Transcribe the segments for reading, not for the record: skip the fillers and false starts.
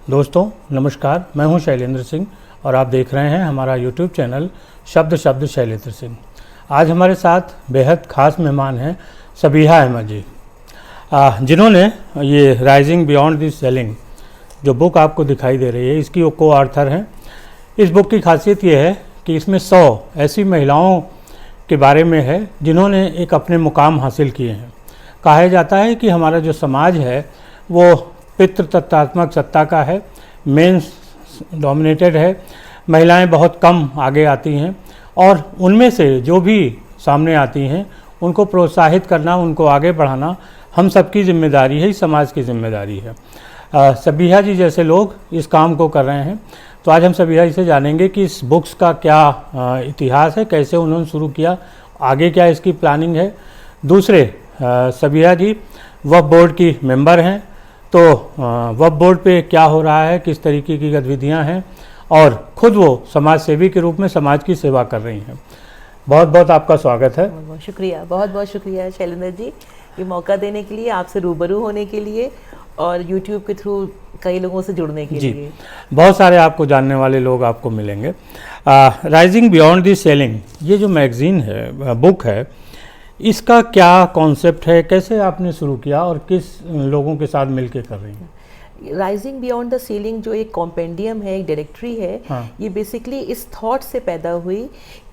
दोस्तों नमस्कार, मैं हूं शैलेंद्र सिंह और आप देख रहे हैं हमारा YouTube चैनल शब्द शब्द शैलेंद्र सिंह। आज हमारे साथ बेहद ख़ास मेहमान हैं सबीहा अहमद जी, जिन्होंने ये राइजिंग बियॉन्ड द सेलिंग जो बुक आपको दिखाई दे रही है, इसकी वो को ऑर्थर हैं। इस बुक की खासियत ये है कि इसमें 100 ऐसी महिलाओं के बारे में है जिन्होंने एक अपने मुकाम हासिल किए हैं। कहा जाता है कि हमारा जो समाज है वो पितृतत्वात्मक सत्ता का है, मेन डोमिनेटेड है, महिलाएं बहुत कम आगे आती हैं और उनमें से जो भी सामने आती हैं उनको प्रोत्साहित करना, उनको आगे बढ़ाना हम सबकी जिम्मेदारी है, इस समाज की जिम्मेदारी है। सबीहा जी जैसे लोग इस काम को कर रहे हैं। तो आज हम सबीहा जी से जानेंगे कि इस बुक्स का क्या इतिहास है, कैसे उन्होंने शुरू किया, आगे क्या इसकी प्लानिंग है। दूसरे, सबीहा जी वक्फ बोर्ड की मेंबर हैं, तो वक्फ बोर्ड पे क्या हो रहा है, किस तरीके की गतिविधियां हैं और ख़ुद वो समाज सेवी के रूप में समाज की सेवा कर रही हैं। बहुत बहुत आपका स्वागत है। बहुत बहुत शुक्रिया, बहुत बहुत शुक्रिया शैलेंद्र जी, ये मौका देने के लिए, आपसे रूबरू होने के लिए और YouTube के थ्रू कई लोगों से जुड़ने के लिए। बहुत सारे आपको जानने वाले लोग आपको मिलेंगे। राइजिंग बियॉन्ड द सेलिंग, ये जो मैगज़ीन है, बुक है, इसका क्या कॉन्सेप्ट है, कैसे आपने शुरू किया और किस लोगों के साथ मिलके कर रही हैं? राइजिंग बियॉन्ड द सीलिंग जो एक कॉम्पेंडियम है, एक डायरेक्टरी है, ये बेसिकली इस थॉट से पैदा हुई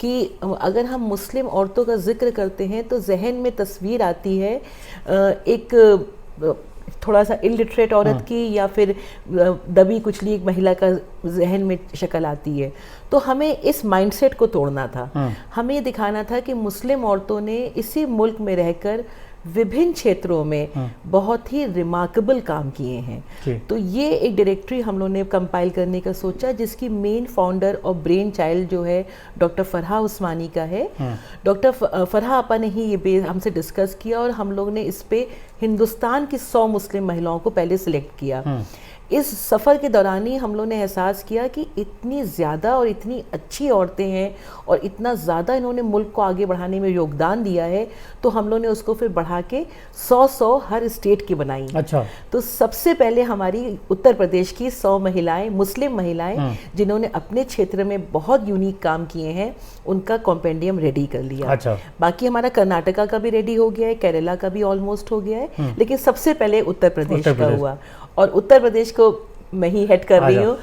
कि अगर हम मुस्लिम औरतों का जिक्र करते हैं तो जहन में तस्वीर आती है एक थोड़ा सा इलिटरेट औरत की या फिर दबी कुचली एक महिला का जहन में शक्ल आती है। तो हमें इस माइंडसेट को तोड़ना था। हमें ये दिखाना था कि मुस्लिम औरतों ने इसी मुल्क में रहकर विभिन्न क्षेत्रों में बहुत ही रिमार्केबल काम किए हैं। तो ये एक डायरेक्टरी हम लोगों ने कंपाइल करने का सोचा, जिसकी मेन फाउंडर और ब्रेन चाइल्ड जो है डॉक्टर फरहा उस्मानी का है। डॉक्टर फरहा आपा ने ही ये हमसे डिस्कस किया और हम लोग ने इस पे हिंदुस्तान की 100 मुस्लिम महिलाओं को पहले सिलेक्ट किया। इस सफ़र के दौरान ही हम लोगों ने एहसास किया कि इतनी ज़्यादा और इतनी अच्छी औरतें हैं और इतना ज़्यादा इन्होंने मुल्क को आगे बढ़ाने में योगदान दिया है, तो हम लोगों ने उसको फिर बढ़ा के 100 हर स्टेट की बनाई। अच्छा। तो सबसे पहले हमारी उत्तर प्रदेश की 100 महिलाएं, मुस्लिम महिलाएं जिन्होंने अपने क्षेत्र में बहुत यूनिक काम किए हैं, उनका कॉम्पेंडियम रेडी कर लिया। अच्छा। बाकी हमारा कर्नाटका का भी रेडी हो गया है, केरला का भी ऑलमोस्ट हो गया है, लेकिन सबसे पहले उत्तर प्रदेश का हुआ और उत्तर प्रदेश को मैं ही हेड कर रही हूँ।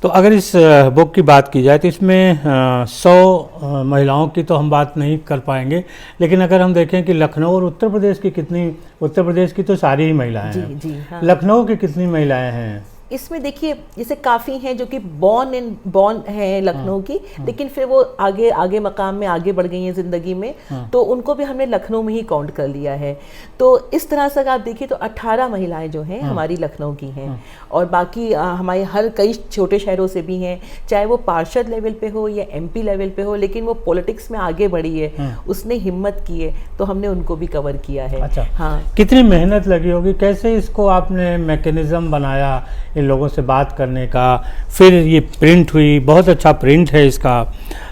तो अगर इस बुक की बात की जाए तो इसमें 100 महिलाओं की तो हम बात नहीं कर पाएंगे, लेकिन अगर हम देखें कि लखनऊ और उत्तर प्रदेश की कितनी, उत्तर प्रदेश की तो सारी ही महिलाएं हैं। जी हाँ। लखनऊ की कितनी महिलाएं हैं? इसमें देखिए, जैसे काफ़ी हैं जो कि बॉर्न है लखनऊ की, लेकिन फिर वो आगे मकाम में आगे बढ़ गई हैं ज़िंदगी में, तो उनको भी हमने लखनऊ में ही काउंट कर लिया है। तो इस तरह से अगर आप देखिए तो 18 महिलाएं जो हैं हमारी लखनऊ की हैं और बाकी हमारे हर कई छोटे शहरों से भी हैं, चाहे वो पार्षद लेवल पे हो या MP लेवल पे हो, लेकिन वो पॉलिटिक्स में आगे बढ़ी है, उसने हिम्मत की है, तो हमने उनको भी कवर किया है। अच्छा। हाँ। कितनी मेहनत लगी होगी, कैसे इसको आपने मैकेनिज्म बनाया इन लोगों से बात करने का, फिर ये प्रिंट हुई, बहुत अच्छा प्रिंट है इसका,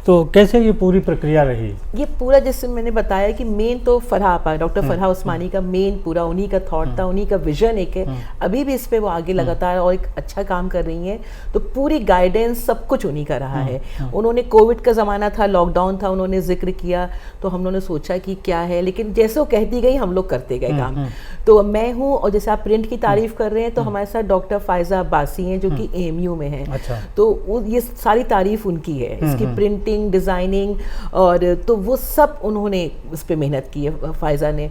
तो कैसे ये पूरी प्रक्रिया रही? ये पूरा, जैसे मैंने बताया कि मेन तो फरहा आपा, डॉक्टर फरहा उस्मानी का मेन पूरा उन्हीं का थॉट था, उन्हीं का विजन एक है। अभी भी इस पे वो आगे लगातार और एक अच्छा काम कर रही हैं, तो पूरी गाइडेंस सब कुछ उन्हीं का रहा है। उन्होंने कोविड का ज़माना था, लॉकडाउन था, उन्होंने जिक्र किया, तो हम लोगों ने सोचा कि क्या है, लेकिन जैसे वो कहती गई हम लोग करते गए काम। तो मैं हूँ, और जैसे आप प्रिंट की तारीफ कर रहे हैं, तो हमारे साथ डॉक्टर फायजा अब्बासी हैं जो कि AMU में हैं। अच्छा। तो ये सारी तारीफ उनकी है, इसकी प्रिंटिंग, डिज़ाइनिंग, और तो वो सब उन्होंने इस पे मेहनत की है फायजा ने।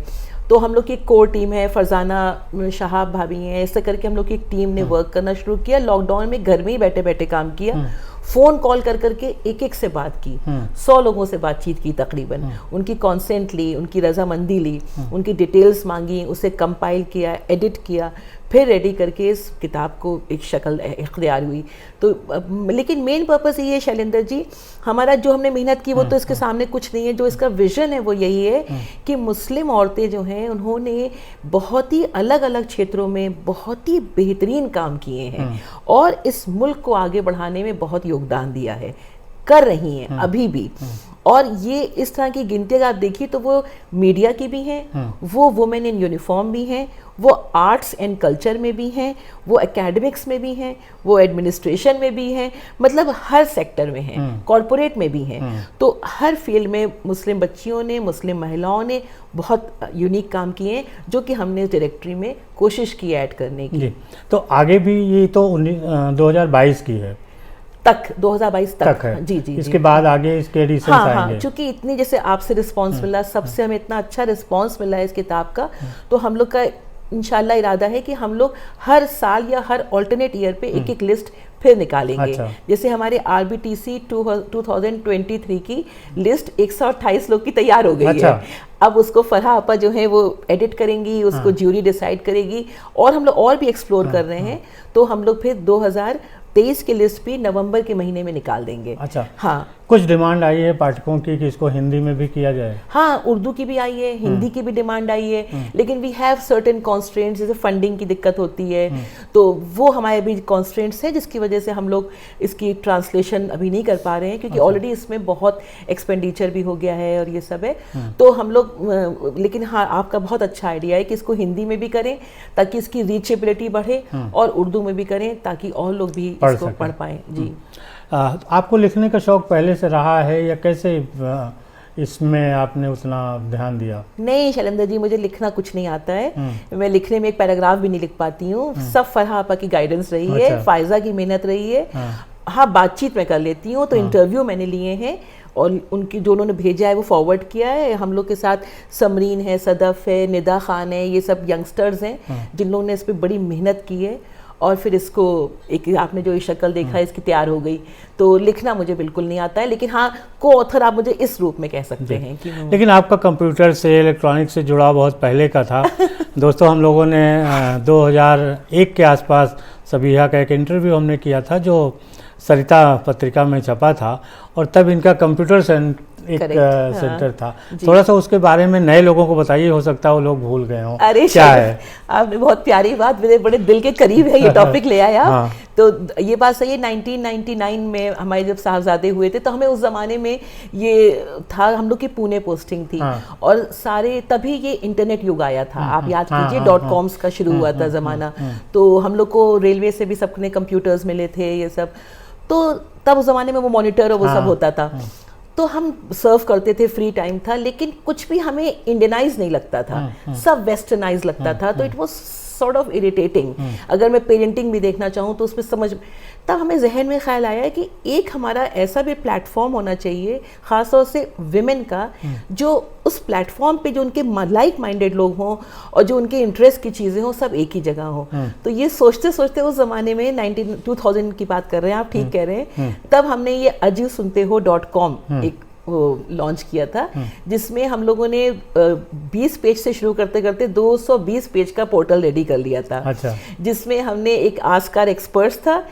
तो हम लोग की एक कोर टीम है, फरजाना शहाब भाभी हैं, ऐसे करके हम लोग की एक टीम ने वर्क करना शुरू किया। लॉकडाउन में घर में ही बैठे बैठे काम किया, फ़ोन कॉल कर करके एक से बात की, 100 लोगों से बातचीत की तकरीबन, उनकी कॉन्सेंट ली, उनकी रजामंदी ली, उनकी डिटेल्स मांगी, उसे कंपाइल किया, एडिट किया, फिर रेडी करके इस किताब को एक शक्ल इख्तियार हुई। तो लेकिन मेन पर्पस ये है शैलेंद्र जी, हमारा जो हमने मेहनत की वो तो इसके सामने कुछ नहीं है। जो इसका विजन है वो यही है कि मुस्लिम औरतें जो हैं उन्होंने बहुत ही अलग अलग क्षेत्रों में बहुत ही बेहतरीन काम किए हैं और इस मुल्क को आगे बढ़ाने में बहुत योगदान दिया है, कर रही हैं अभी भी। और ये इस तरह की गिनती अगर आप देखिए तो वो मीडिया की भी हैं, वो वुमेन इन यूनिफॉर्म भी हैं, वो आर्ट्स एंड कल्चर में भी हैं, वो एकेडमिक्स में भी हैं, वो एडमिनिस्ट्रेशन में भी हैं, मतलब हर सेक्टर में हैं, कॉरपोरेट में भी हैं। तो हर फील्ड में मुस्लिम बच्चियों ने, मुस्लिम महिलाओं ने बहुत यूनिक काम किए हैं, जो कि हमने इस डायरेक्टरी में कोशिश की ऐड करने की। तो आगे भी ये तो 2022 की है तक 2022 तक है। जी जी इसके बाद आगे इसके एडिशंस आएंगे। हाँ, चूंकि इतनी जैसे आपसे रिस्पांस मिला, सबसे हमें इतना अच्छा रिस्पांस मिला है इस किताब का, तो हम लोग का इंशाल्लाह इरादा है कि हम लोग हर साल या हर ऑल्टरनेट ईयर पे एक एक लिस्ट फिर निकालेंगे। अच्छा। जैसे हमारे RBTC 2023 की लिस्ट 128 लोग की तैयार हो गई अच्छा। है। अब उसको फरहा आपा जो है वो एडिट करेंगी, उसको ज्यूरी डिसाइड करेगी, और हम लोग और भी एक्सप्लोर कर रहे हैं। तो हम लोग फिर 2023 की लिस्ट भी नवंबर के महीने में निकाल देंगे। अच्छा। हाँ, कुछ डिमांड आई है पाठकों की कि इसको हिंदी में भी किया जाए? हाँ, उर्दू की भी आई है, हिंदी की भी डिमांड आई है, लेकिन वी हैव सर्टेन कॉन्स्ट्रेंट्स, जैसे फंडिंग की दिक्कत होती है, तो वो हमारे भी कॉन्स्ट्रेंट्स हैं, जिसकी वजह से हम लोग इसकी ट्रांसलेशन अभी नहीं कर पा रहे हैं, क्योंकि ऑलरेडी इसमें बहुत एक्सपेंडिचर भी हो गया है और ये सब है। तो हम लोग, लेकिन हाँ, आपका बहुत अच्छा आइडिया है कि इसको हिंदी में भी करें ताकि इसकी रीचेबिलिटी बढ़े, और उर्दू में भी करें ताकि और लोग भी इसको पढ़ पाएं। जी। आपको लिखने का शौक पहले से रहा है या कैसे इसमें आपने उतना ध्यान दिया? नहीं शैलेंद्र जी, मुझे लिखना कुछ नहीं आता है। मैं लिखने में एक पैराग्राफ भी नहीं लिख पाती हूँ। सब फरहा आपा की गाइडेंस रही है, फायजा की मेहनत रही है। हाँ, बातचीत मैं कर लेती हूँ, तो इंटरव्यू मैंने लिए हैं और उनकी जो उन्होंने भेजा है वो फॉरवर्ड किया है। हम लोग के साथ समरीन है, सदफ है, निदा खान है, ये सब यंगस्टर्स हैं जिन लोगों ने इस पर बड़ी मेहनत की है, और फिर इसको एक आपने जो शक्ल देखा है इसकी तैयार हो गई। तो लिखना मुझे बिल्कुल नहीं आता है, लेकिन हाँ, को ऑथर आप मुझे इस रूप में कह सकते हैं कि लेकिन आपका कंप्यूटर से, इलेक्ट्रॉनिक से जुड़ा बहुत पहले का था। दोस्तों, हम लोगों ने 2001 के आसपास सबीहा का एक इंटरव्यू हमने किया था जो सरिता पत्रिका में छपा था, और तब इनका कंप्यूटर सेंटर था। थोड़ा सा उसके बारे में नए लोगों को बताइए, हो सकता है वो लोग भूल गए हों। अरे क्या है? आपने बहुत प्यारी बात, मेरे बड़े दिल के करीब है ये टॉपिक ले आया। हाँ। तो ये बात सही है। 1999 में हमारे जब साहबजादे हुए थे, तो हमें उस जमाने में ये था, हम लोग की पुणे पोस्टिंग थी। हाँ। और सारे तभी ये इंटरनेट युग आया था। आप याद कीजिए, .coms का शुरू हुआ था जमाना। तो हम लोग को रेलवे से भी सबने कंप्यूटर्स मिले थे, ये सब। तो तब उस जमाने में वो मॉनिटर और वो सब होता था। तो हम सर्व करते थे, फ्री टाइम था, लेकिन कुछ भी हमें इंडियनाइज नहीं लगता था, सब वेस्टर्नाइज लगता था। तो it was sort of irritating. अगर मैं पेरेंटिंग भी देखना चाहूँ तो उसमें समझ, तब हमें जहन में ख्याल आया कि एक हमारा ऐसा भी प्लेटफॉर्म होना चाहिए, ख़ासतौर से विमेन का, जो उस प्लेटफॉर्म पे जो उनके लाइक माइंडेड लोग हों और जो उनके इंटरेस्ट की चीज़ें हों, सब एक ही जगह हों। तो ये सोचते सोचते उस ज़माने में 2000 की बात कर रहे हैं आप, ठीक कह रहे हैं, तब हमने ये अजीब सुनते हो .com एक लॉन्च किया था, जिसमें हम लोगों ने 20 पेज से शुरू करते करते 220 पेज का पोर्टल रेडी कर लिया था। अच्छा। जिसमें हमने एक आस्क आवर एक्सपर्ट्स था,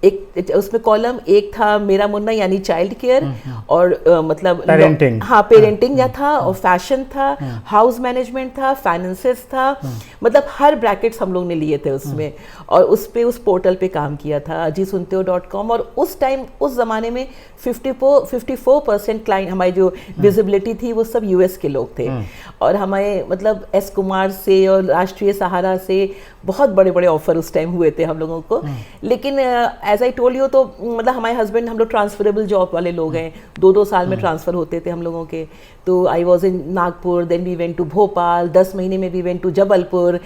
एक उसमें कॉलम एक था मेरा मुन्ना यानी चाइल्ड केयर, और मतलब पेरेंटिंग, हाँ पेरेंटिंग था, और फैशन था, हाउस मैनेजमेंट था, फाइनेंसेस था, मतलब हर ब्रैकेट्स हम लोग ने लिए थे उसमें, और उस पे उस पोर्टल पे काम किया था ajisunteho.com। और उस टाइम उस जमाने में 54% क्लाइंट हमारी जो विजिबिलिटी थी वो सब US के लोग थे, और हमारे मतलब S कुमार से और राष्ट्रीय सहारा से बहुत बड़े बड़े ऑफर उस टाइम हुए थे हम लोगों को। लेकिन एज आई टोल्ड यू, तो मतलब हमारे हस्बैंड, हम लोग ट्रांसफरेबल जॉब वाले लोग हैं, 2-2 साल में ट्रांसफर होते थे हम लोगों के। तो I was in Nagpur, then we went to Bhopal, 10 महीने में वी वेंट टू जबलपुर,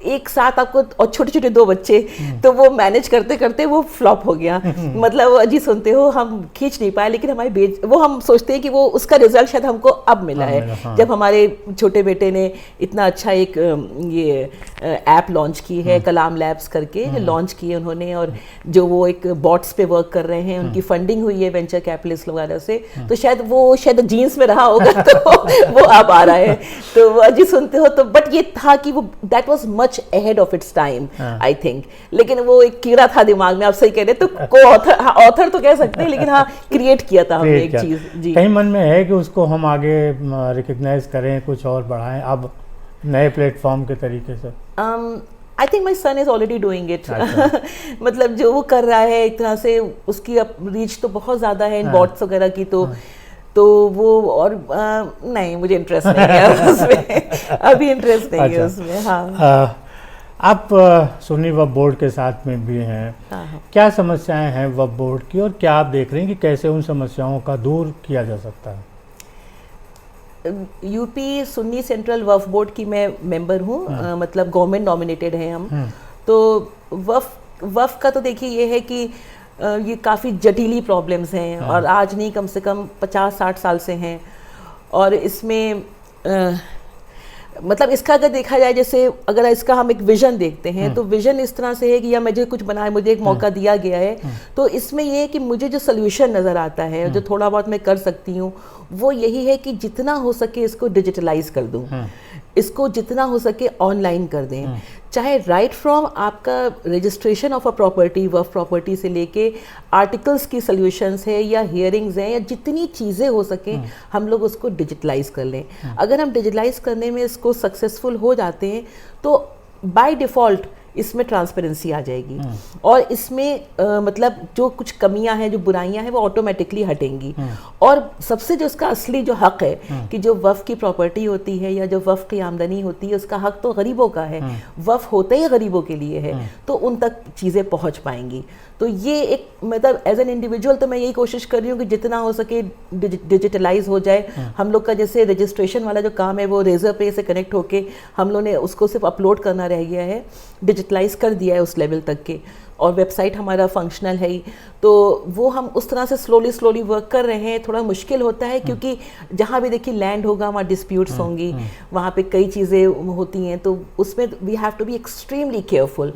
एक साथ आपको, और छोटे छोटे 2 बच्चे, तो वो मैनेज करते करते वो फ्लॉप हो गया। मतलब अजी सुनते हो हम खींच नहीं पाए, लेकिन हमारे वो हम सोचते हैं कि वो उसका रिजल्ट शायद हमको अब मिला है। हाँ। जब हमारे छोटे बेटे ने इतना अच्छा एक ये ऐप लॉन्च की है, कलाम लैब्स करके लॉन्च की है उन्होंने, और जो वो एक बॉट्स पे वर्क कर रहे हैं, उनकी फंडिंग हुई है वेंचर कैपिटलिस्ट वगैरह से, तो शायद जीन्स में रहा होगा, तो वो अब आ रहा है। तो अजी सुनते हो, तो बट ये था कि वो that was much ahead of its time, I think। लेकिन वो एक कीड़ा था दिमाग में, आप सही कह रहे, तो को ऑथर तो कह सकते हैं, लेकिन हाँ क्रिएट किया था हमने एक चीज। जी, कहीं मन में है कि उसको हम आगे रिकॉग्नाइज करें, कुछ और बढ़ाएं अब नए प्लेटफॉर्म के तरीके से? I think my son is already doing it. मतलब जो वो कर रहा है एक तरह से, उसकी रीच तो बहुत ज़्यादा है इन बॉट्स वगैरह की, तो तो वो और नहीं, मुझे इंटरेस्ट नहीं है उसमें, अभी इंटरेस्ट नहीं है उसमें। हाँ, आप सुन्नी वक्फ बोर्ड के साथ में भी हैं। हाँ। क्या समस्याएं हैं वक्फ बोर्ड की, और क्या आप देख रहे हैं कि कैसे उन समस्याओं का दूर किया जा सकता है? यूपी सुन्नी सेंट्रल वक्फ बोर्ड की मैं मेंबर हूँ, मतलब गवर्नमेंट नॉमिनेटेड हैं हम। तो वक्फ का तो देखिए ये है कि ये काफ़ी जटिली प्रॉब्लम्स हैं, और आज नहीं कम से कम 50-60 साल से हैं। और इसमें मतलब इसका अगर देखा जाए, जैसे अगर इसका हम एक विजन देखते हैं तो विजन इस तरह से है कि या मुझे कुछ बनाए, मुझे एक मौका दिया गया है, तो इसमें ये है कि मुझे जो सोल्यूशन नज़र आता है, जो थोड़ा बहुत मैं कर सकती हूँ, वो यही है कि जितना हो सके इसको डिजिटलाइज कर दूँ, इसको जितना हो सके ऑनलाइन कर दें। चाहे राइट फ्रॉम आपका registration of a property, Waqf property से लेके आर्टिकल्स की सॉल्यूशंस है या हियरिंग्स हैं, या जितनी चीज़ें हो सके हम लोग उसको डिजिटलाइज कर लें। अगर हम डिजिटलाइज करने में इसको सक्सेसफुल हो जाते हैं तो बाय डिफ़ॉल्ट इसमें ट्रांसपेरेंसी आ जाएगी, और इसमें मतलब जो कुछ कमियां हैं, जो बुराइयां हैं, वो ऑटोमेटिकली हटेंगी। और सबसे जो उसका असली जो हक है कि जो वक्फ की प्रॉपर्टी होती है या जो वक्फ की आमदनी होती है, उसका हक तो गरीबों का है, वक्फ होते ही गरीबों के लिए है, तो उन तक चीज़ें पहुंच पाएंगी। तो ये एक मतलब एज एन इंडिविजुअल तो मैं यही कोशिश कर रही हूँ कि जितना हो सके डिजिटलाइज हो जाए। हम लोग का जैसे रजिस्ट्रेशन वाला जो काम है वो रेजर पे से कनेक्ट होके हम लोग ने उसको सिर्फ अपलोड करना रह गया है, डिजिटलाइज कर दिया है उस लेवल तक के, और वेबसाइट हमारा फंक्शनल है ही। तो वो हम उस तरह से स्लोली वर्क कर रहे हैं। थोड़ा मुश्किल होता है क्योंकि जहाँ भी देखिए लैंड होगा वहाँ डिस्प्यूट्स होंगी, वहाँ पे कई चीज़ें होती हैं, तो उसमें we have to be extremely careful.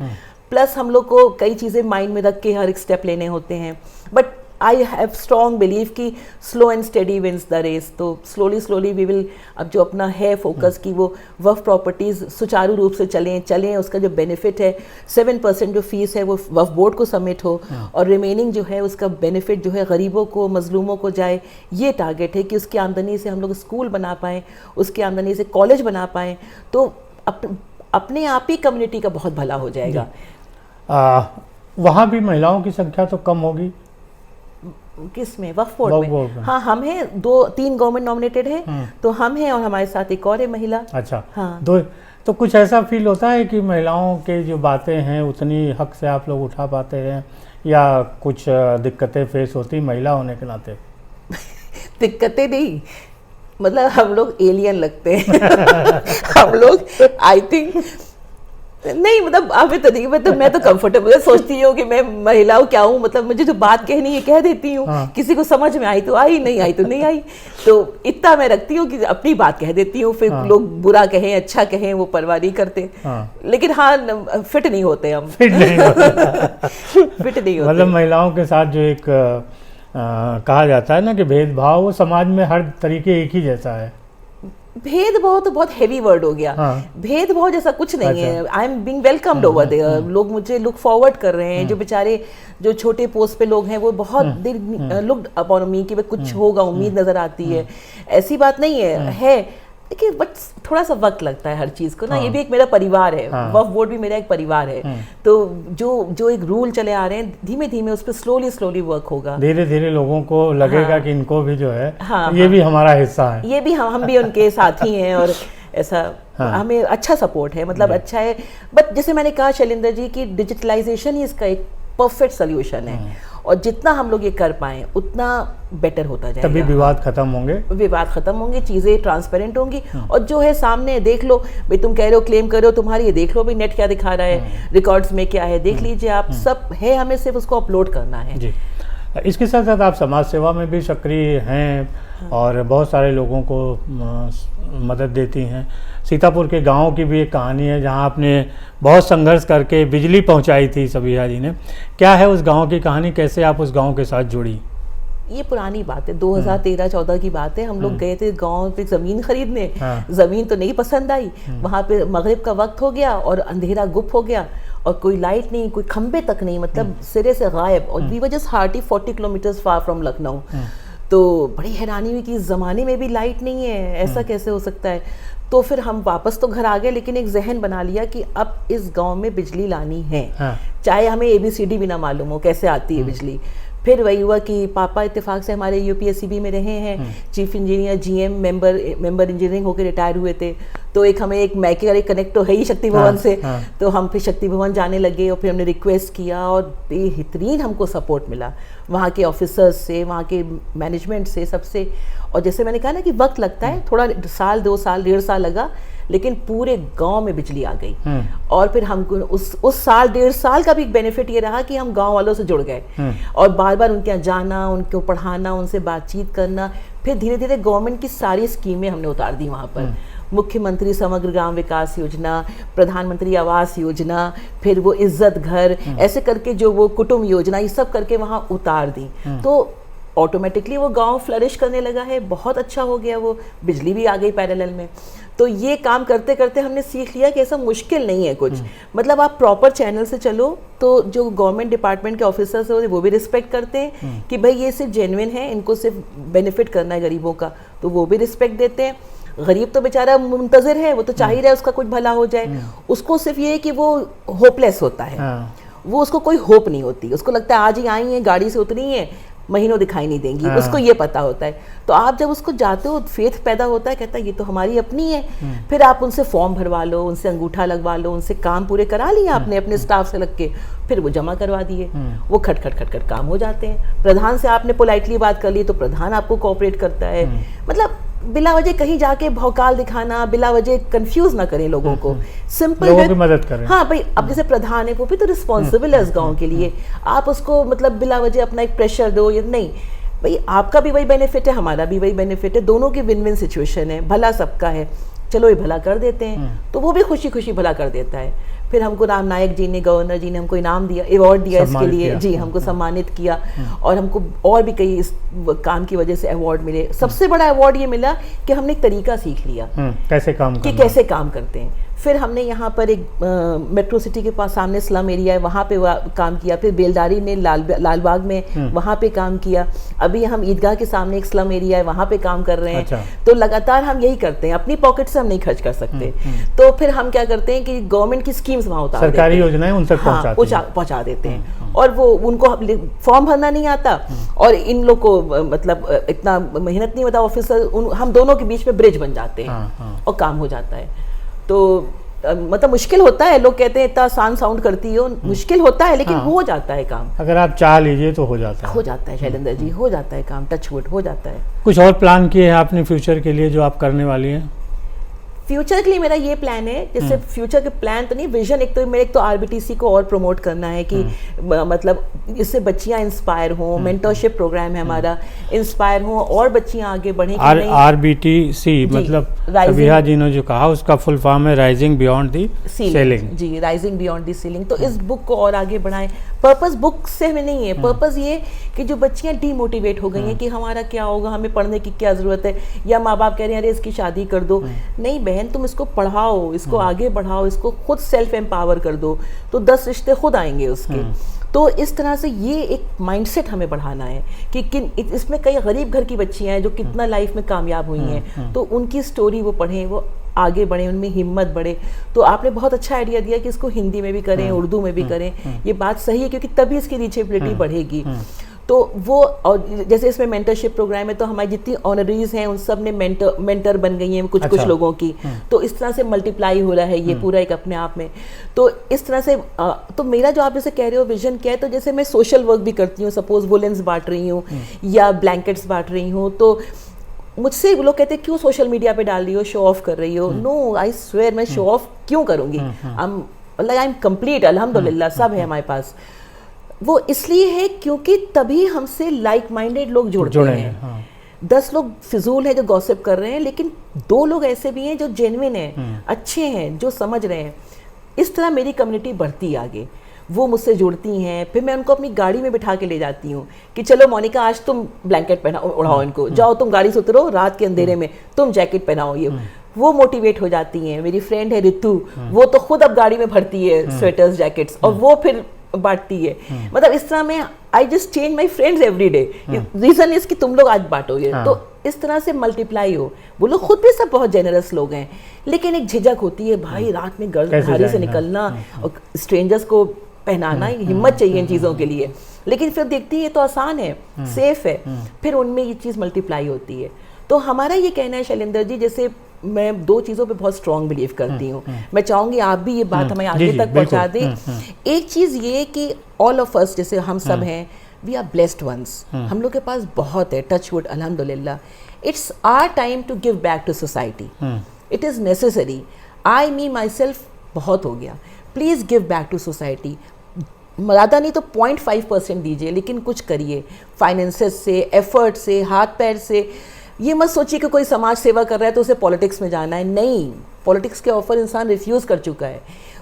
Plus हम लोग को कई चीज़ें माइंड में रख के हर एक स्टेप लेने होते हैं। But I have strong believe कि slow and steady wins the race. तो स्लोली वी विल, अब जो अपना है फोकस कि वो वक्फ प्रॉपर्टीज़ सुचारू रूप से चलें, उसका जो बेनिफिट है 7% जो फीस है वो वक्फ बोर्ड को सबमिट हो, और रिमेनिंग जो है उसका बेनिफिट जो है गरीबों को, मजलूमों को जाए। ये टारगेट है कि उसकी आमदनी से हम लोग स्कूल बना पाएँ, उसकी आमदनी से कॉलेज बना पाएँ, तो अपने आप ही कम्युनिटी का बहुत भला हो जाएगा। वहाँ भी महिलाओं की संख्या तो कम होगी? किसमें? वक्फ बोर्ड में? हाँ, हम हैं 2-3 गवर्नमेंट नॉमिनेटेड हैं, तो हम हैं और हमारे साथ एक और है महिला। अच्छा, हाँ। तो कुछ ऐसा फील होता है कि महिलाओं के जो बातें हैं उतनी हक से आप लोग उठा पाते हैं, या कुछ दिक्कतें फेस होती महिला होने के नाते? दिक्कतें नहीं, मतलब हम लोग एलियन लगते हैं हम लोग आई थिंक नहीं, मतलब अभी तो नहीं, मतलब मैं तो कंफर्टेबल सोचती हूँ कि मैं महिलाओं क्या हूँ, मतलब मुझे जो बात कहनी है कह देती हूँ। हाँ। किसी को समझ में आई तो आई, नहीं आई तो नहीं आई, तो इतना मैं रखती हूँ कि अपनी बात कह देती हूँ। फिर लोग बुरा कहें अच्छा कहें वो परवाह नहीं करते। लेकिन हाँ, फिट नहीं होते हम, फिट नहीं होते। मतलब महिलाओं के साथ जो एक कहा जाता है ना कि भेदभाव, वो समाज में हर तरीके एक ही जैसा है। भेदभाव तो बहुत हेवी वर्ड हो गया। भेदभाव जैसा कुछ नहीं है। I am being welcomed over there. लोग मुझे लुक फॉरवर्ड कर रहे हैं। जो बेचारे जो छोटे पोस्ट पे लोग हैं वो बहुत देर लुक्ड अपॉन मी कि कुछ होगा, उम्मीद नजर आती है। ऐसी बात नहीं है देखिए, बट थोड़ा सा वक्त लगता है हर चीज को ना। ये भी एक मेरा परिवार है, वक्फ बोर्ड भी मेरा एक परिवार है। तो जो एक रूल चले आ रहे हैं, धीमे धीमे उस पर स्लोली वर्क होगा। धीरे धीरे लोगों को लगेगा कि इनको भी जो है ये भी हमारा हिस्सा है, ये भी हम भी उनके साथी हैं, और ऐसा हमें अच्छा सपोर्ट है, मतलब अच्छा है। बट जैसे मैंने कहा शैलेंद्र जी की डिजिटलाइजेशन ही इसका एक परफेक्ट सोल्यूशन है, और जितना हम लोग ये कर पाएं उतना बेटर होता जाएगा। तभी विवाद खत्म होंगे, चीजें ट्रांसपेरेंट होंगी। और जो है सामने देख लो भाई, तुम कह रहे हो क्लेम कर रहे हो, तुम्हारी ये देख लो भाई नेट क्या दिखा रहा है, रिकॉर्ड्स में क्या है देख लीजिए आप, सब है, हमें सिर्फ उसको अपलोड करना है जी। इसके साथ साथ आप समाज सेवा में भी सक्रिय हैं और बहुत सारे लोगों को मदद देती हैं। सीतापुर के गांव की भी एक कहानी है जहां आपने बहुत संघर्ष करके बिजली पहुंचाई थी सबिहा जी ने। क्या है उस गांव की कहानी, कैसे आप उस गांव के साथ जुड़ी? ये पुरानी बात है, 2013-14 की बात है। हम लोग गए थे गांव पे ज़मीन खरीदने। ज़मीन तो नहीं पसंद आई। वहाँ पे मगरिब का वक्त हो गया और अंधेरा गुप्त हो गया, और कोई लाइट नहीं, कोई खंबे तक नहीं, मतलब सिरे से गायब। और we were just hardly 40 kilometres far from Lucknow. तो बड़ी हैरानी हुई कि इस ज़माने में भी लाइट नहीं है, ऐसा कैसे हो सकता है। तो फिर हम वापस तो घर आ गए, लेकिन एक जहन बना लिया कि अब इस गांव में बिजली लानी है, चाहे हमें ABCD भी ना मालूम हो कैसे आती है बिजली। फिर वही हुआ कि पापा इत्तेफाक से हमारे यूपीएससीबी में रहे हैं, chief engineer GM member engineering होकर रिटायर हुए थे। तो एक हमें एक मैके का कनेक्ट तो है ही शक्ति भवन से, तो हम फिर शक्ति भवन जाने लगे और फिर हमने रिक्वेस्ट किया और बेहतरीन हमको सपोर्ट मिला वहाँ के ऑफिसर्स से, वहाँ के मैनेजमेंट से, सबसे। और जैसे मैंने कहा ना कि वक्त लगता है, थोड़ा साल 2 साल 1.5 साल लगा, लेकिन पूरे गांव में बिजली आ गई। और फिर हमको उस साल 1.5 साल का भी बेनिफिट ये रहा कि हम गांव वालों से जुड़ गए और बार बार उनके यहाँ जाना, उनको पढ़ाना, उनसे बातचीत करना। फिर धीरे धीरे गवर्नमेंट की सारी स्कीमें हमने उतार दी वहाँ पर, मुख्यमंत्री समग्र ग्राम विकास योजना, प्रधानमंत्री आवास योजना, फिर वो इज्जत घर, ऐसे करके जो वो कुटुंब योजना, ये सब करके वहाँ उतार दी। तो ऑटोमेटिकली वो गांव फ्लरिश करने लगा है, बहुत अच्छा हो गया, वो बिजली भी आ गई पैरेलल में। तो ये काम करते करते हमने सीख लिया कि ऐसा मुश्किल नहीं है कुछ, मतलब आप प्रॉपर चैनल से चलो तो जो गवर्नमेंट डिपार्टमेंट के ऑफिसर्स हैं वो भी रिस्पेक्ट करते हैं कि भाई ये सिर्फ जेन्युइन है, इनको सिर्फ बेनिफिट करना है गरीबों का, तो वो भी रिस्पेक्ट देते हैं। गरीब तो बेचारा मुंतजर है, वो तो चाह ही रहा है उसका कुछ भला हो जाए, उसको सिर्फ ये है कि वो होपलेस होता है, वो उसको कोई होप नहीं होती, उसको लगता है आज ही आई है, गाड़ी से उतरी है, महीनों दिखाई नहीं देंगी, उसको ये पता होता है। तो आप जब उसको जाते हो, फेथ पैदा होता है, कहता है ये तो हमारी अपनी है। फिर आप उनसे फॉर्म भरवा लो, उनसे अंगूठा लगवा लो, उनसे काम पूरे करा लिए आपने अपने स्टाफ से लग के, फिर वो जमा करवा दिए, वो खट खट खट खट काम हो जाते हैं। प्रधान से आपने पोलाइटली बात कर ली तो प्रधान आपको कोऑपरेट करता है। मतलब बिला वजह कहीं जाके भौकाल दिखाना, बिला वजह कंफ्यूज ना करें लोगों को, सिंपल लोगों की मदद करें। हाँ भाई, अब जैसे प्रधान है वो भी तो रिस्पॉन्सिबल है इस गांव के लिए, आप उसको मतलब बिला वजह अपना एक प्रेशर दो, ये नहीं भाई, आपका भी वही बेनिफिट है, हमारा भी वही बेनिफिट है, दोनों की विन विन सिचुएशन है, भला सबका है, चलो ये भला कर देते हैं, तो वो भी खुशी खुशी भला कर देता है। फिर हमको राम नायक जी ने, गवर्नर जी ने हमको इनाम दिया, अवार्ड दिया इसके लिए, जी हमको सम्मानित किया, और हमको और भी कई इस काम की वजह से अवार्ड मिले। सबसे बड़ा अवार्ड ये मिला कि हमने एक तरीका सीख लिया कैसे काम कि कैसे काम करते हैं। फिर हमने यहाँ पर एक मेट्रो सिटी के पास सामने स्लम एरिया है, वहाँ पे काम किया। फिर बेलदारी ने लालबाग में वहाँ पे काम किया। अभी हम ईदगाह के सामने एक स्लम एरिया है, वहाँ पे काम कर रहे हैं। अच्छा। तो लगातार हम यही करते हैं, अपनी पॉकेट से हम नहीं खर्च कर सकते। तो फिर हम क्या करते हैं कि गवर्नमेंट की स्कीम्स वहाँ उतार देते हैं, सरकारी योजनाएं उन तक पहुँचा देते हैं, और वो उनको फॉर्म भरना नहीं आता, और इन लोग को मतलब इतना मेहनत नहीं होता, ऑफिसर हम दोनों के बीच में ब्रिज बन जाते हैं और काम हो जाता है। तो मतलब मुश्किल होता है, लोग कहते हैं इतना आसान साउंड करती हो, मुश्किल होता है, लेकिन हो जाता है काम। अगर आप चाह लीजिए तो हो जाता है शैलेंद्र जी, हो जाता है काम, टच वुड हो जाता है। कुछ और प्लान किए हैं आपने फ्यूचर के लिए जो आप करने वाली हैं? फ्यूचर के लिए मेरा ये प्लान है, जैसे फ्यूचर के प्लान तो नहीं, विजन, एक तो आरबीटीसी को और प्रमोट करना है कि मतलब इससे बच्चियां इंस्पायर हों, मेंटरशिप प्रोग्राम है हमारा, इंस्पायर हों और बच्चियां आगे बढ़ें। आरबीटीसी मतलब सबिहा जी ने जो कहा उसका फुल फॉर्म है राइजिंग बियॉन्ड दी सीलिंग। जी, राइजिंग बियॉन्ड दी सीलिंग। तो इस बुक को और आगे बढ़ाएं। पर्पस बुक से हमें नहीं है, पर्पस ये कि जो बच्चियां डीमोटिवेट हो गई हैं कि हमारा क्या होगा, हमें पढ़ने की क्या जरूरत है, या माँ बाप कह रहे हैं अरे इसकी शादी कर दो, नहीं बहन, तुम इसको पढ़ाओ, इसको आगे बढ़ाओ, इसको खुद सेल्फ एम्पावर कर दो, तो 10 रिश्ते खुद आएंगे उसके। तो इस तरह से ये एक माइंडसेट हमें बढ़ाना है कि इसमें कई गरीब घर की बच्चियां हैं जो कितना लाइफ में कामयाब हुई हैं, तो उनकी स्टोरी वो पढ़ें, वो आगे बढ़े, उनमें हिम्मत बढ़े। तो आपने बहुत अच्छा आइडिया दिया कि इसको हिंदी में भी करें, उर्दू में भी करें, ये बात सही है, क्योंकि तभी इसकी रीचेबिलिटी बढ़ेगी। तो वो, और जैसे इसमें मेंटरशिप प्रोग्राम है, तो हमारी जितनी ऑनरीज हैं उन सब ने मेंटर बन गई हैं कुछ लोगों की। तो इस तरह से मल्टीप्लाई हो रहा है ये पूरा एक अपने आप में। तो इस तरह से तो मेरा जो आप जैसे कह रहे हो विजन क्या है, तो जैसे मैं सोशल वर्क भी करती हूँ, सपोज वुलेंस बांट रही हूँ या ब्लैंकेट्स बांट रही हूँ, तो मुझसे लोग कहते हैं क्यों सोशल मीडिया पे डाल रही हो, शो ऑफ कर रही हो। नो, आई स्वेयर, मैं शो ऑफ क्यों करूँगी? आई एम कंप्लीट, अल्हम्दुलिल्लाह, सब है हमारे पास। वो इसलिए है क्योंकि तभी हमसे लाइक माइंडेड लोग जुड़ते हैं। 10 लोग फिजूल हैं जो गॉसिप कर रहे हैं, लेकिन 2 लोग ऐसे भी हैं जो जेन्युइन हैं, अच्छे हैं, जो समझ रहे हैं। इस तरह मेरी कम्युनिटी बढ़ती है आगे, वो मुझसे जुड़ती हैं। फिर मैं उनको अपनी गाड़ी में बिठा के ले जाती हूँ कि चलो मोनिका, आज तुम ब्लैंकेट पहनाओ, उड़ाओ इनको, जाओ तुम गाड़ी से उतरो, रात के अंधेरे में तुम जैकेट पहनाओ। ये वो मोटिवेट हो जाती हैं। मेरी फ्रेंड है रितु, वो तो खुद अब गाड़ी में भरती है स्वेटर्स, जैकेट्स, और वो फिर बांटती है। मतलब इस तरह में I just change my friends every day. Reason is कि तुम लोग आज बांटोगे। तो इस तरह से मल्टीप्लाई हो। वो लोग खुद भी सब बहुत जेनरस लोग हैं, लेकिन एक झिझक होती है भाई, रात में गाड़ी से निकलना और स्ट्रेंजर्स को पहनाना, हिम्मत चाहिए इन चीज़ों के लिए, लेकिन फिर देखती है ये तो आसान है, सेफ है, फिर उनमें ये चीज़ मल्टीप्लाई होती है। तो हमारा ये कहना है शैलेंद्र जी, जैसे मैं 2 चीज़ों पे बहुत स्ट्रॉन्ग बिलीव करती हूँ, मैं चाहूँगी आप भी ये बात हमें आगे तक पहुँचा दें। एक चीज़ ये कि ऑल ऑफ अस, जैसे हम सब हैं, वी आर ब्लेस्ड वंस, हम लोग के पास बहुत है, टच वुड, अल्हम्दुलिल्लाह। It's our time to give back to society, it is necessary. I me myself बहुत हो गया, please give back to society. ज़्यादा नहीं तो 0.5% दीजिए, लेकिन कुछ करिए, फाइनेंसेस से, एफर्ट से, हाथ पैर से। ये मत सोचिए कि कोई समाज सेवा कर रहा है तो उसे पॉलिटिक्स में जाना है, नहीं, पॉलिटिक्स के ऑफर इंसान रिफ्यूज़ कर चुका है,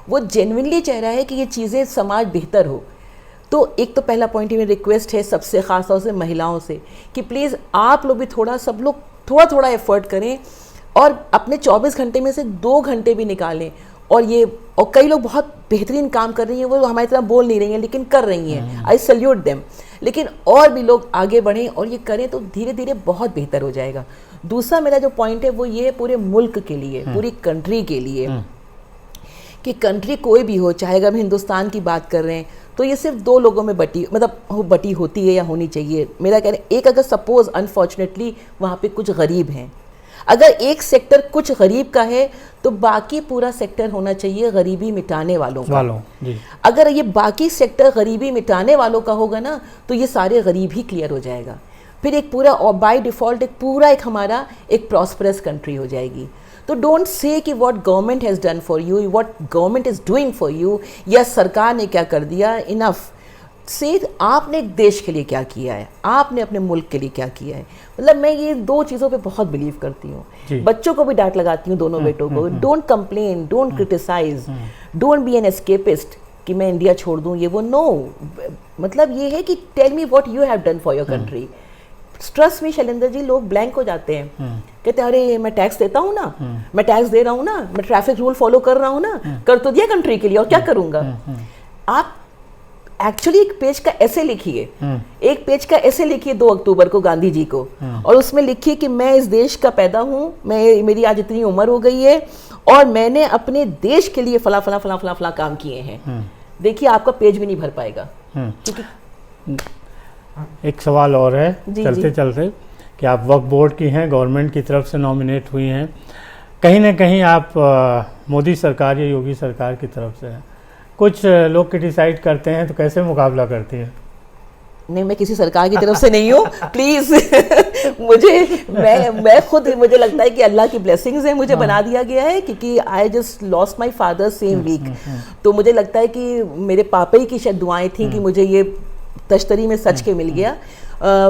वो जेन्युइनली चाह रहा है कि ये चीज़ें समाज बेहतर हो। तो एक तो पहला पॉइंट मेरी रिक्वेस्ट है सबसे ख़ास तौर से महिलाओं से कि प्लीज़ आप लोग भी सब लोग थोड़ा एफर्ट करें और अपने 24 घंटे में से 2 घंटे भी निकालें। और कई लोग बहुत बेहतरीन काम कर रही हैं, वो हमारी तरह बोल नहीं रही हैं लेकिन कर रही हैं, आई सल्यूट देम। लेकिन और भी लोग आगे बढ़ें और ये करें तो धीरे धीरे बहुत बेहतर हो जाएगा। दूसरा मेरा जो पॉइंट है वो ये है पूरे मुल्क के लिए, पूरी कंट्री के लिए, कि कंट्री कोई भी हो, चाहे अगर हम हिंदुस्तान की बात कर रहे हैं तो ये सिर्फ 2 लोगों में बटी होती है या होनी चाहिए। मेरा कहना है, एक अगर सपोज अनफॉर्चुनेटली वहाँ पे कुछ गरीब हैं, अगर एक सेक्टर कुछ गरीब का है तो बाकी पूरा सेक्टर होना चाहिए गरीबी मिटाने वालों का। जी। अगर ये बाकी सेक्टर गरीबी मिटाने वालों का होगा ना तो ये सारे गरीब ही क्लियर हो जाएगा, फिर एक पूरा और बाय डिफ़ॉल्ट एक हमारा एक प्रॉस्परस कंट्री हो जाएगी। तो डोंट से कि what government has done for you, what government is doing for you, या सरकार ने क्या कर दिया। इनफ से आपने देश के लिए क्या किया है, आपने अपने मुल्क के लिए क्या किया है। मतलब मैं ये 2 चीज़ों पे बहुत बिलीव करती हूँ। बच्चों को भी डांट लगाती हूँ, दोनों बेटों को, don't complain, don't criticise, don't be an escapist कि मैं इंडिया छोड़ दूँ ये वो, नो। मतलब ये है कि tell me what you have done for your country. Trust में शैलेंद्र जी, लोग ब्लैंक हो जाते हैं, कहते हैं अरे मैं टैक्स देता हूँ ना, मैं टैक्स दे रहा हूँ ना, मैं ट्रैफिक रूल फॉलो कर रहा हूँ ना, कर तो दिया कंट्री के लिए और क्या करूँगा। आप एक्चुअली एक पेज का ऐसे लिखिए, एक पेज का ऐसे लिखिए 2 अक्टूबर को गांधी जी को, और उसमें लिखिए कि मैं इस देश का पैदा हूँ, मेरी आज इतनी उम्र हो गई है और मैंने अपने देश के लिए फला फला फला फला फला काम किए हैं। देखिए आपका पेज भी नहीं भर पाएगा। एक सवाल और है चलते चलते कि आप वक्फ बोर्ड की हैं, गवर्नमेंट की तरफ से नॉमिनेट हुई हैं, कहीं ना कहीं आप मोदी सरकार या योगी सरकार की तरफ से हैं, कुछ लोग क्रिटिसाइड करते हैं, तो कैसे मुकाबला करती है? नहीं, मैं किसी सरकार की तरफ से नहीं हूँ प्लीज। मैं खुद, मुझे लगता है कि अल्लाह की ब्लेसिंग्स है, मुझे बना दिया गया है, क्योंकि I just lost my father same week. तो मुझे लगता है कि मेरे पापा ही की शायद दुआएं थी कि मुझे ये तश्तरी में सच के मिल गया।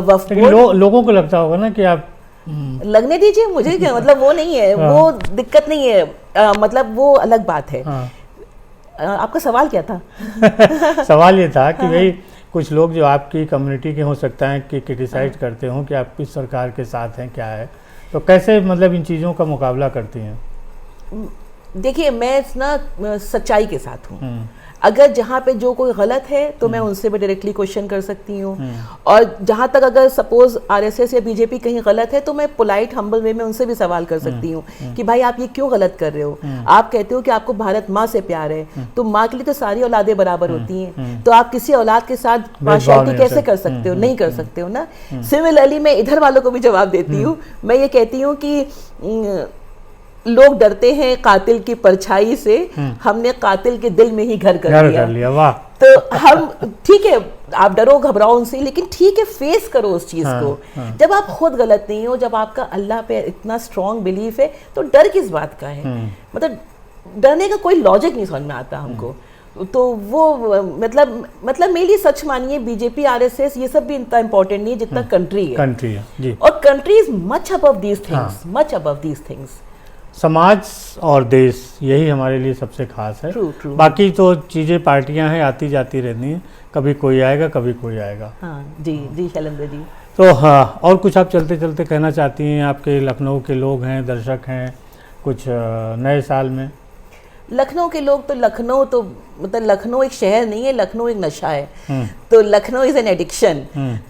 वक्फ बोर्ड लोगों को लगता होगा ना कि आप लगने दीजिए, मुझे क्या मतलब, वो नहीं है, वो दिक्कत नहीं है, मतलब वो अलग बात है। आपका सवाल क्या था? सवाल ये था कि भाई कुछ लोग जो आपकी कम्युनिटी के हो सकता है कि क्रिटिसाइज करते हो कि आप किस सरकार के साथ हैं, क्या है, तो कैसे मतलब इन चीज़ों का मुकाबला करती हैं? देखिए, मैं ना सच्चाई के साथ हूँ। अगर जहाँ पे जो कोई गलत है तो मैं उनसे भी डायरेक्टली क्वेश्चन कर सकती हूँ, और जहाँ तक अगर सपोज आरएसएस या बीजेपी कहीं गलत है तो मैं पोलाइट हम्बल वे में उनसे भी सवाल कर सकती हूँ कि भाई आप ये क्यों गलत कर रहे हो। आप कहते हो कि आपको भारत माँ से प्यार है, तो माँ के लिए तो सारी औलादें बराबर होती हैं, तो आप किसी औलाद के साथ पार्शियलिटी कैसे कर सकते हो? नहीं कर सकते हो ना। सिमिलरली मैं इधर वालों को भी जवाब देती हूँ, मैं ये कहती हूँ कि लोग डरते हैं कातिल की परछाई से, हमने कातिल के दिल में ही घर कर लिया। वाह। तो हम ठीक है, आप डरो घबराओ उनसे, लेकिन ठीक है, फेस करो उस चीज को। जब आप खुद गलत नहीं हो, जब आपका अल्लाह पे इतना स्ट्रॉन्ग बिलीफ है, तो डर किस बात का है? मतलब डरने का कोई लॉजिक नहीं समझ में आता हमको। तो वो मतलब मेरे लिए सच मानिए, बीजेपी आरएसएस ये सब भी इतना इंपॉर्टेंट नहीं है जितना कंट्री है जी। और country is much above these things, much above these things. समाज और देश, यही हमारे लिए सबसे खास है। true. बाकी तो चीज़ें पार्टियां हैं, आती जाती रहती हैं, कभी कोई आएगा कभी कोई आएगा। हाँ जी शैलेंद्र जी। तो हाँ, और कुछ आप चलते चलते कहना चाहती हैं? आपके लखनऊ के लोग हैं, दर्शक हैं, कुछ नए साल में? लखनऊ के लोग तो लखनऊ तो मतलब लखनऊ एक शहर नहीं है, लखनऊ एक नशा है। तो लखनऊ इज़ एन एडिक्शन।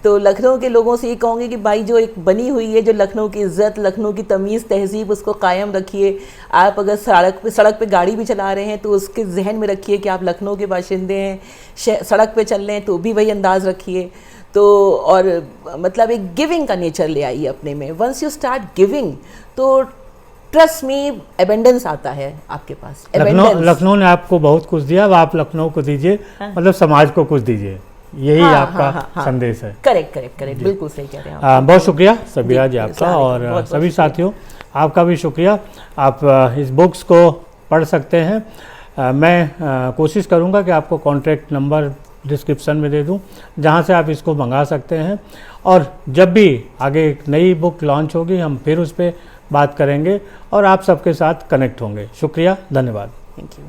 तो लखनऊ के लोगों से ये कहूँगी कि भाई जो एक बनी हुई है जो लखनऊ की इज़्ज़त, लखनऊ की तमीज़ तहजीब, उसको कायम रखिए। आप अगर सड़क पे गाड़ी भी चला रहे हैं तो उसके जहन में रखिए कि आप लखनऊ के बाशिंदे हैं। सड़क पे चल रहे हैं तो भी वही अंदाज़ रखिए। तो और मतलब एक गिविंग का नेचर ले आइए अपने में। वंस यू स्टार्ट गिविंग तो ट्रस्ट में एबेंडेंस आता है आपके पास। लखनऊ ने आपको बहुत कुछ दिया, अब आप लखनऊ को दीजिए। मतलब समाज को कुछ दीजिए, यही आपका संदेश है। करेक्ट, बिल्कुल सही कह रहे हैं आप। बहुत शुक्रिया सबीहा जी आपका, और सभी साथियों आपका भी शुक्रिया। आप इस बुक्स को पढ़ सकते हैं। मैं कोशिश करूँगा कि आपको कॉन्टैक्ट नंबर डिस्क्रिप्शन में दे दूं, जहां से आप इसको मंगा सकते हैं। और जब भी आगे एक नई बुक लॉन्च होगी हम फिर उस पर बात करेंगे और आप सबके साथ कनेक्ट होंगे। शुक्रिया, धन्यवाद। Thank you.